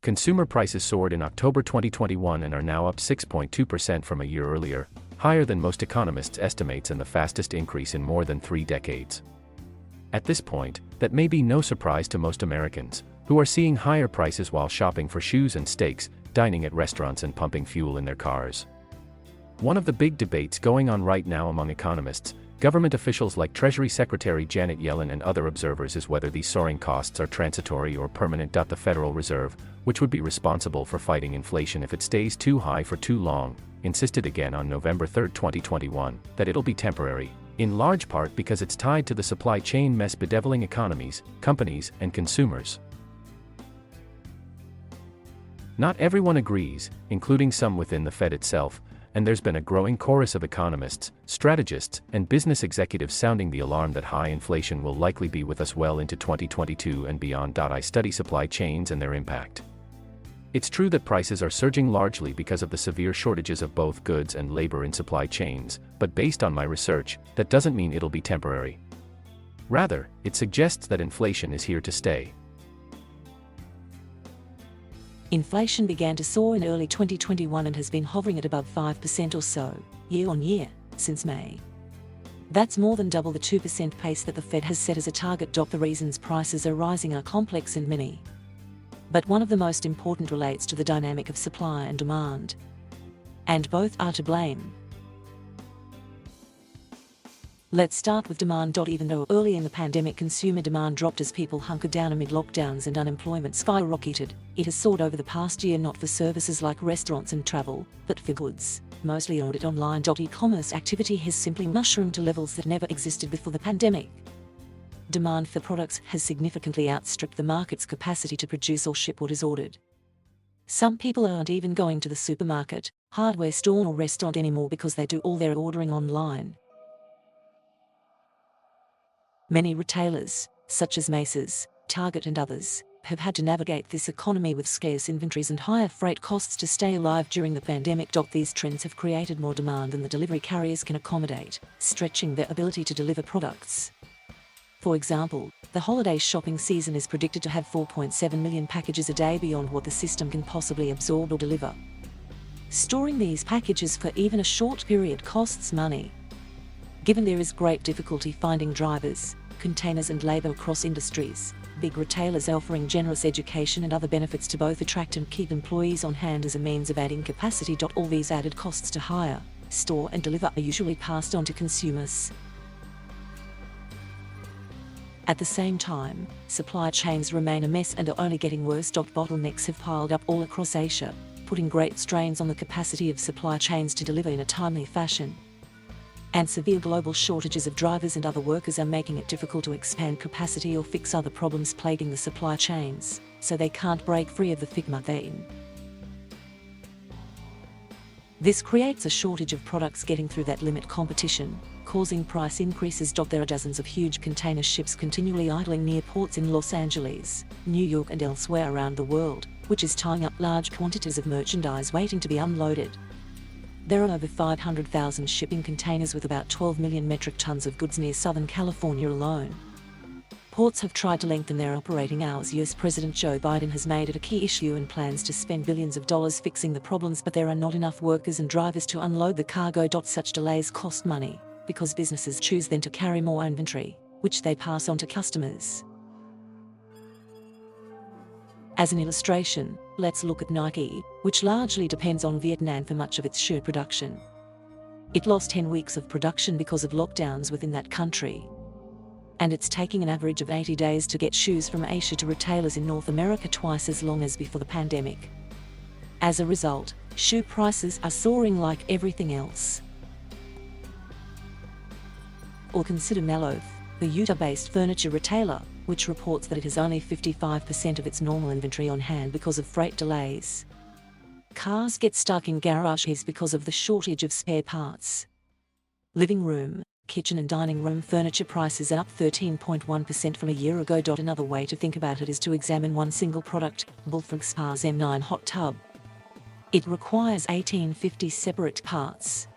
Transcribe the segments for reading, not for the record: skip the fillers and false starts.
Consumer prices soared in October 2021 and are now up 6.2% from a year earlier, higher than most economists' estimates and the fastest increase in more than 3 decades. At this point, that may be no surprise to most Americans, who are seeing higher prices while shopping for shoes and steaks, dining at restaurants and pumping fuel in their cars. One of the big debates going on right now among economists, government officials like Treasury Secretary Janet Yellen and other observers is whether these soaring costs are transitory or permanent. The Federal Reserve, which would be responsible for fighting inflation if it stays too high for too long, insisted again on November 3, 2021, that it'll be temporary, in large part because it's tied to the supply chain mess bedeviling economies, companies, and consumers. Not everyone agrees, including some within the Fed itself, and there's been a growing chorus of economists, strategists, and business executives sounding the alarm that high inflation will likely be with us well into 2022 and beyond. I study supply chains and their impact. It's true that prices are surging largely because of the severe shortages of both goods and labor in supply chains, but based on my research, that doesn't mean it'll be temporary. Rather, it suggests that inflation is here to stay. Inflation began to soar in early 2021 and has been hovering at above 5% or so, year on year, since May. That's more than double the 2% pace that the Fed has set as a target. The reasons prices are rising are complex and many. But one of the most important relates to the dynamic of supply and demand. And both are to blame. Let's start with demand. Even though early in the pandemic consumer demand dropped as people hunkered down amid lockdowns and unemployment skyrocketed, it has soared over the past year, not for services like restaurants and travel, but for goods, mostly ordered online. E-commerce activity has simply mushroomed to levels that never existed before the pandemic. Demand for products has significantly outstripped the market's capacity to produce or ship what is ordered. Some people aren't even going to the supermarket, hardware store or restaurant anymore because they do all their ordering online. Many retailers, such as Macy's, Target and others, have had to navigate this economy with scarce inventories and higher freight costs to stay alive during the pandemic. These trends have created more demand than the delivery carriers can accommodate, stretching their ability to deliver products. For example, the holiday shopping season is predicted to have 4.7 million packages a day, beyond what the system can possibly absorb or deliver. Storing these packages for even a short period costs money. Given there is great difficulty finding drivers, containers and labor across industries, big retailers are offering generous education and other benefits to both attract and keep employees on hand as a means of adding capacity. All these added costs to hire, store and deliver are usually passed on to consumers. At the same time, supply chains remain a mess and are only getting worse. Bottlenecks have piled up all across Asia, putting great strains on the capacity of supply chains to deliver in a timely fashion. And severe global shortages of drivers and other workers are making it difficult to expand capacity or fix other problems plaguing the supply chains, so they can't break free of the figma they're in. This creates a shortage of products getting through that limit competition, causing price increases. There are dozens of huge container ships continually idling near ports in Los Angeles, New York and elsewhere around the world, which is tying up large quantities of merchandise waiting to be unloaded. There are over 500,000 shipping containers with about 12 million metric tons of goods near Southern California alone. Ports have tried to lengthen their operating hours. US President Joe Biden has made it a key issue and plans to spend billions of dollars fixing the problems, but there are not enough workers and drivers to unload the cargo. Such delays cost money, because businesses choose then to carry more inventory, which they pass on to customers. As an illustration, let's look at Nike, which largely depends on Vietnam for much of its shoe production. It lost 10 weeks of production because of lockdowns within that country. And it's taking an average of 80 days to get shoes from Asia to retailers in North America, twice as long as before the pandemic. As a result, shoe prices are soaring like everything else. Or consider Melloth, the Utah-based furniture retailer, which reports that it has only 55% of its normal inventory on hand because of freight delays. Cars get stuck in garages because of the shortage of spare parts. Living room, kitchen and dining room furniture prices are up 13.1% from a year ago. Another way to think about it is to examine one single product, Bullfrog's Pars M9 hot tub. It requires 1850 separate parts.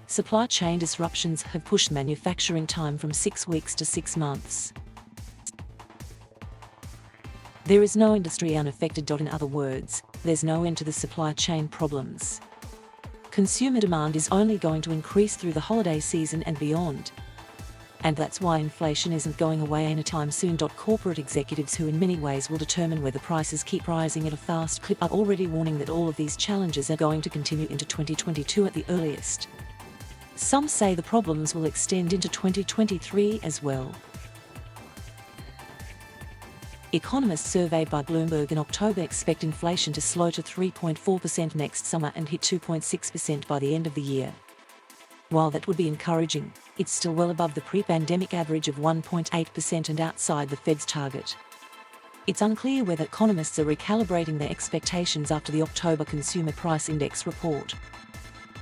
Supply chain disruptions have pushed manufacturing time from 6 weeks to 6 months. There is no industry unaffected. In other words, there's no end to the supply chain problems. Consumer demand is only going to increase through the holiday season and beyond. And that's why inflation isn't going away anytime soon. Corporate executives, who in many ways will determine whether prices keep rising at a fast clip, are already warning that all of these challenges are going to continue into 2022 at the earliest. Some say the problems will extend into 2023 as well. Economists surveyed by Bloomberg in October expect inflation to slow to 3.4% next summer and hit 2.6% by the end of the year. While that would be encouraging, it's still well above the pre-pandemic average of 1.8% and outside the Fed's target. It's unclear whether economists are recalibrating their expectations after the October Consumer Price Index report.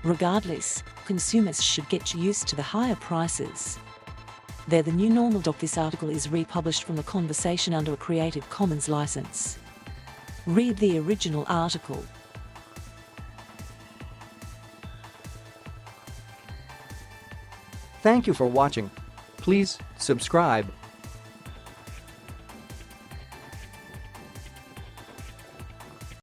Regardless, consumers should get used to the higher prices. They're the new normal. This article is republished from The Conversation under a Creative Commons license. Read the original article. Thank you for watching. Please subscribe